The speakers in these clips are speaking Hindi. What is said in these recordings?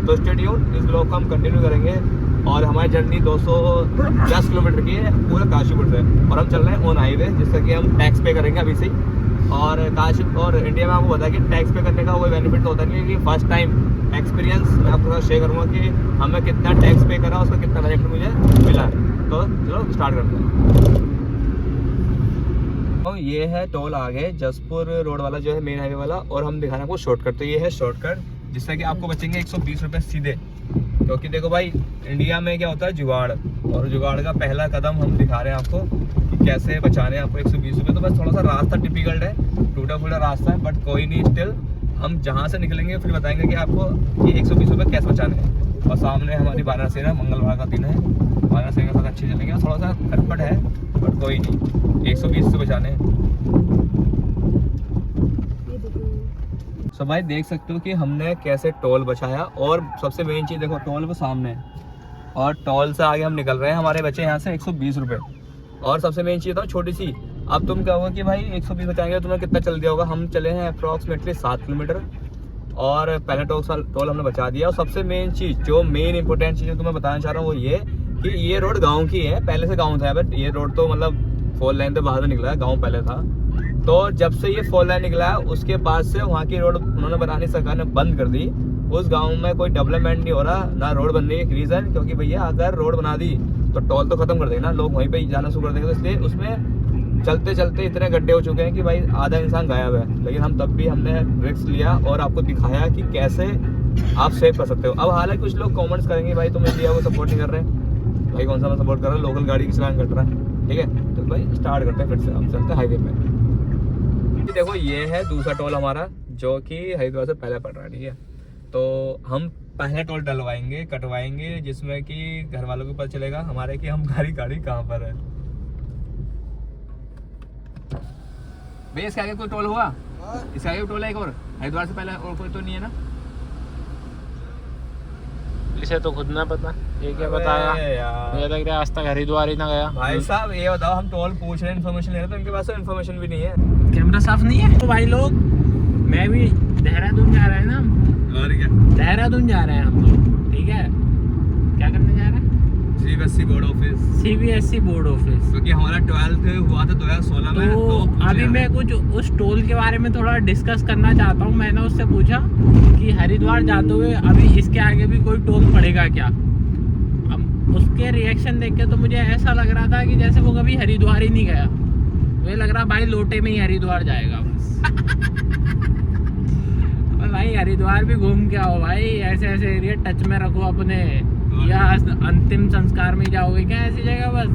तो स्टे ट्यून्ड, इस ब्लॉग को हम कंटिन्यू करेंगे। और हमारी जर्नी 210 किलोमीटर की है पूरा काशीपुर से, और हम चल रहे हैं ऑन हाईवे, जिससे कि हम टैक्स पे करेंगे अभी से ही। और और इंडिया में आपको पता है कि टैक्स पे करने का कोई बेनिफिट तो होता नहीं है, कि फर्स्ट टाइम एक्सपीरियंस मैं आपके साथ शेयर करूँगा कि हमें कितना टैक्स पे करा, उसका कितना बेनिफिट मुझे मिला है। तो चलो स्टार्ट करते हैं। तो ये है टोल आगे जसपुर रोड वाला जो है मेन हाईवे वाला, और हम दिखाना आपको शॉर्टकट। तो ये है शॉर्टकट, जिससे कि आपको बचेंगे 120 रुपये सीधे। क्योंकि देखो भाई, इंडिया में क्या होता है जुगाड़, और जुगाड़ का पहला कदम हम दिखा रहे हैं आपको कि कैसे बचाने हैं आपको 120 रुपये। तो बस थोड़ा सा रास्ता डिफिकल्ट है, टूटा फूटा रास्ता है, बट कोई नहीं, स्टिल हम जहाँ से निकलेंगे फिर बताएंगे कि आपको ये 120 रुपये कैसे बचाने हैं। और सामने हमारी वाराणसी, मंगलवार का दिन है, वाराणसी के साथ अच्छे चलेंगे। थोड़ा सा खटपट है बट कोई नहीं, 120 से बचाने हैं। सो भाई देख सकते हो कि हमने कैसे टोल बचाया। और सबसे मेन चीज़ देखो, टोल वो सामने है, और टोल से आगे हम निकल रहे हैं, हमारे बचे यहाँ से 120 रुपये। और सबसे मेन चीज़ था छोटी सी, अब तुम क्या होगा कि भाई 120 बचाएंगे, तुम्हें कितना चल दिया होगा। हम चले हैं अप्रॉक्सीमेटली 7 किलोमीटर, और पहले टोल हमने बचा दिया। और सबसे मेन चीज़, जो मेन इंपॉर्टेंट चीज़ तुम्हें बताना चाह रहा हूँ वो ये कि ये रोड गाँव की है, पहले से गाँव था, बट ये रोड तो मतलब 4 लाइन तो बाहर निकला है, गाँव पहले था। तो जब से ये 4 लाइन निकला है उसके बाद से वहाँ की रोड उन्होंने बनानी, सरकार ने बंद कर दी। उस गांव में कोई डेवलपमेंट नहीं हो रहा, ना रोड बन रही है। रीज़न क्योंकि भैया अगर रोड बना दी तो टोल तो खत्म कर देंगे ना, लोग वहीं पे जाना शुरू कर देंगे। तो इसलिए उसमें चलते चलते इतने गड्ढे हो चुके हैं कि भाई आधा इंसान गायब है। लेकिन हम तब भी हमने रिस्क लिया और आपको दिखाया कि कैसे आप सेव कर सकते हो। अब हालांकि कुछ लोग कमेंट्स करेंगे भाई तुम इंडिया को सपोर्ट नहीं कर रहे। भाई कौन सा मैं सपोर्ट कर रहा हूँ, लोकल गाड़ी की चलान कट रहा है, ठीक है। तो भाई स्टार्ट करते हैं, फिर से हम चलते हैं हाईवे पे। देखो ये है दूसरा टोल हमारा, जो कि हरिद्वार से पहले पड़ रहा है, ठीक है। तो हम पहले टोल डलवाएंगे, कटवाएंगे, जिसमें कि घर वालों को पता चलेगा हमारे कि हम गाड़ी कहाँ पर है। भैया इसके आगे कोई टोल हुआ? इसके आगे टोल है एक और, हरिद्वार से पहले और कोई तो नहीं है ना? इसे तो खुद ना पता, ये क्या बताया यार, मुझे लग रहा है आज तक हरिद्वार ही ना गया। भाई साहब ये बताओ, हम टोल पूछ रहे हैं, इन्फॉर्मेशन ले रहे हैं, तो इनके पास तो इन्फॉर्मेशन भी नहीं है। कैमरा साफ नहीं है। तो भाई लोग, मैं भी देहरादून जा रहे हैं ना, और क्या, देहरादून जा रहे हैं हम लोग, ठीक है। क्या करने जा रहे हैं? CBSE board office. CBSE board office, क्योंकि हमारा 12th हुआ था 2016 में। तो अभी मैं कुछ उस टोल के बारे में थोड़ा डिस्कस करना चाहता हूँ। मैंने उससे पूछा कि हरिद्वार जाते हुए अभी इसके आगे भी कोई टोल पड़ेगा क्या। अब उसके रिएक्शन देख के तो मुझे ऐसा लग रहा था कि जैसे वो कभी हरिद्वार ही नहीं गया। मुझे लग रहा भाई लोटे में ही हरिद्वार जाएगा बस। और भाई हरिद्वार भी घूम के आओ भाई, ऐसे ऐसे एरिया टच में रखो अपने, या अंतिम संस्कार में जाओगे क्या ऐसी जगह? बस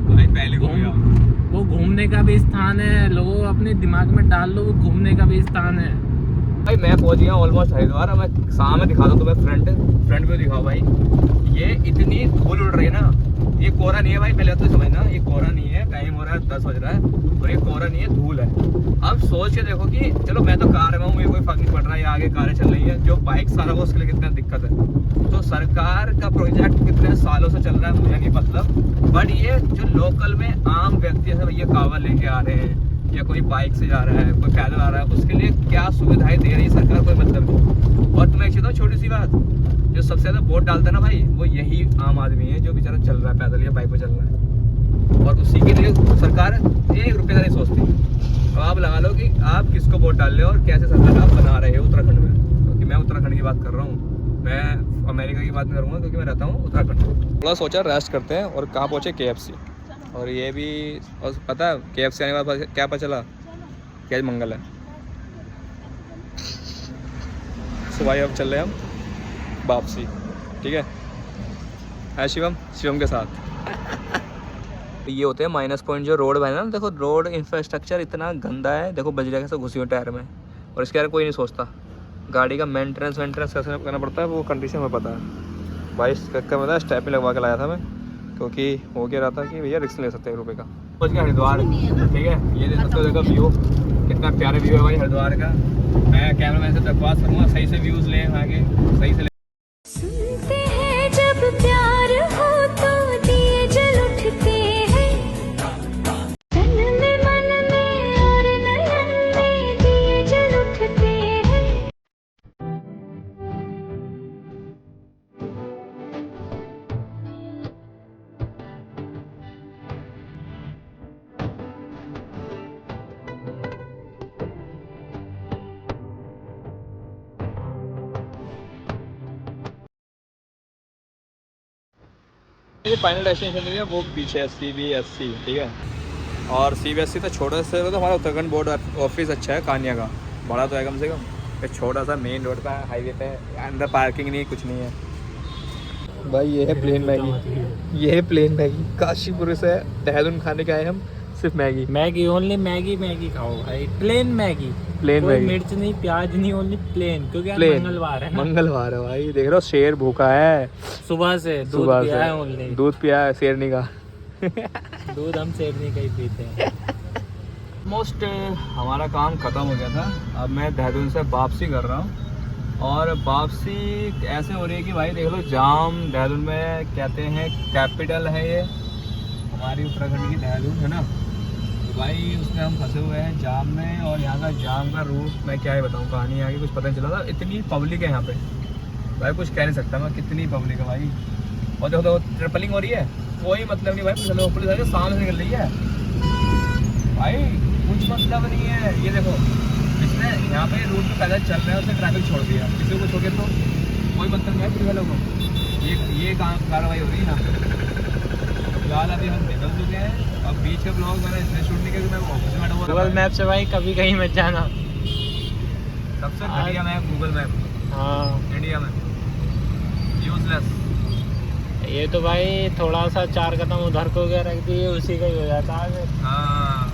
भाई पहले वो घूमने का भी स्थान है, लोगों अपने दिमाग में डाल लो, वो घूमने का भी स्थान है। भाई मैं पहुंच गया ऑलमोस्ट हरिद्वार। मैं सामने दिखा दूँ तुम्हें, फ्रंट व्यू दिखाओ भाई। ये इतनी धूल उड़ रही है ना, ये कोहरा नहीं है भाई, पहले तो समझना, ये कोहरा नहीं है। टाइम हो रहा है 10 बज रहा है, और ये कोहरा नहीं है, धूल है। अब सोच के देखो कि चलो मैं तो कार में हूँ, ये कोई फर्क नहीं पड़ रहा है, ये आगे कारें चल रही है, जो बाइक से आ रहा है उसके लिए कितना दिक्कत है। तो सरकार का प्रोजेक्ट कितने सालों से चल रहा है मुझे नहीं मतलब, बट ये जो लोकल में आम व्यक्ति है, भैया कावा लेके आ रहे हैं, या कोई बाइक से जा रहा है, कोई पैदल आ रहा है, उसके लिए क्या सुविधाएं दे रही है सरकार, कोई मतलब नहीं। और तुम्हें एक चीज़ बताऊं, छोटी सी बात, जो सबसे ज़्यादा वोट डालता है ना भाई, वो यही आम आदमी है, जो बेचारा चल रहा है पैदल या बाइक पे चल रहा है, और उसी के लिए सरकार 1 रुपये का नहीं सोचती। अब आप लगा लो कि आप किसको वोट डाल रहे हो और कैसे सरकार आप बना रहे हो उत्तराखंड में। क्योंकि मैं उत्तराखंड की बात कर रहा हूँ, मैं अमेरिका की बात नहीं करूँगा, क्योंकि मैं रहता हूँ उत्तराखंड। थोड़ा सोचा रेस्ट करते हैं, और कहाँ पहुँचे, KFC। और ये भी, और पता है KFC आने के बाद क्या पता चला कि आज मंगल है। सो भाई अब चल रहे हैं हम वापसी, ठीक है। है शिवम के साथ। ये होते हैं माइनस पॉइंट जो रोड है ना। देखो रोड इंफ्रास्ट्रक्चर इतना गंदा है, देखो बजरी कैसे घुसी हुई टायर में, और इसके बारे में कोई नहीं सोचता। गाड़ी का मेंटेनेंस कैसे करना पड़ता है, वो कंडीशन में पता है भाई। इसका मतलब स्टेप लगवा के लाया था मैं, क्योंकि हो क्या रहा था कि भैया रिस्क ले सकते हैं 1 रुपये का। पहुँच गया हरिद्वार, ठीक है। ये देख सकते हो, देखो व्यू कितना प्यारा व्यू है भाई हरिद्वार का। मैं कैमरा मैन से दरख्वास्त करूँगा सही से व्यूज़ लें आगे, सही से सुनते हैं जब प्यार हो तो दिए जल उठते हैं, तन में मन में और नयन में दिए जल उठते हैं। ये फाइनल डेस्टिनेशन है वो पीछे है CBSE, ठीक है। और CBSE तो छोटा से तो हमारा उत्तराखंड बोर्ड ऑफिस अच्छा है कानिया का, बड़ा तो है कम से कम। एक छोटा सा मेन रोड पे हाईवे पे, अंदर पार्किंग नहीं कुछ नहीं है भाई। ये है प्लेन मैगी, ये है प्लेन मैगी। काशीपुर से देहरादून खाने के आए हम, सिर्फ Maggi Maggi only, Maggi Maggi खाओ भाई, प्लेन मैगी, प्लेन कोई मैगी, मिर्च नहीं प्याज नहीं, ओनली प्लेन, क्योंकि आज प्लेन। मंगलवार है ना। मंगलवार है भाई, देख रहे हो शेर भूखा है सुबह से दूध सुबह पिया से है ओनली, दूध पिया है शेरनी का। दूध हम शेरनी का ही पीते हैं। ऑलमोस्ट हमारा काम ख़त्म हो गया था। अब मैं देहरादून से वापसी कर रहा हूँ और वापसी ऐसे हो रही है कि भाई देख लो जाम। देहरादून में कहते हैं कैपिटल है ये हमारी उत्तराखंड की, देहरादून है ना। तो भाई उसमें हम फंसे हुए हैं जाम में, और यहाँ का जाम का रूट मैं क्या ही बताऊँ, कहानी यहाँ की कुछ पता नहीं चला था। इतनी पब्लिक है यहाँ पे भाई, कुछ कह नहीं सकता मैं, कितनी पब्लिक है भाई। और देखो ट्रिपलिंग हो रही है, कोई मतलब नहीं भाई, पुलिस सामने से निकल रही है भाई, कुछ मतलब नहीं है। ये देखो इसने यहाँ पे रूट पे पैदल चल रहे हैं, उसने ट्रैफिक छोड़ दिया, किसी को छोड़े तो कोई मतलब नहीं है पुलिस वालों को। ये कार्रवाई हो रही है यहाँ पे। फिलहाल अभी हम निकल चुके हैं। अब बीच का ब्लॉग मैंने इसलिए शूट नहीं किया, मैं ऑफिस में बैठा हुआ था। गूगल मैप से भाई कभी कहीं मत जाना, सबसे घटिया मैप गूगल मैप हाँ इंडिया में, यूजलेस। ये तो भाई थोड़ा सा 4 कदम उधर को गया रख दिए, उसी का ही हो जाता है। हाँ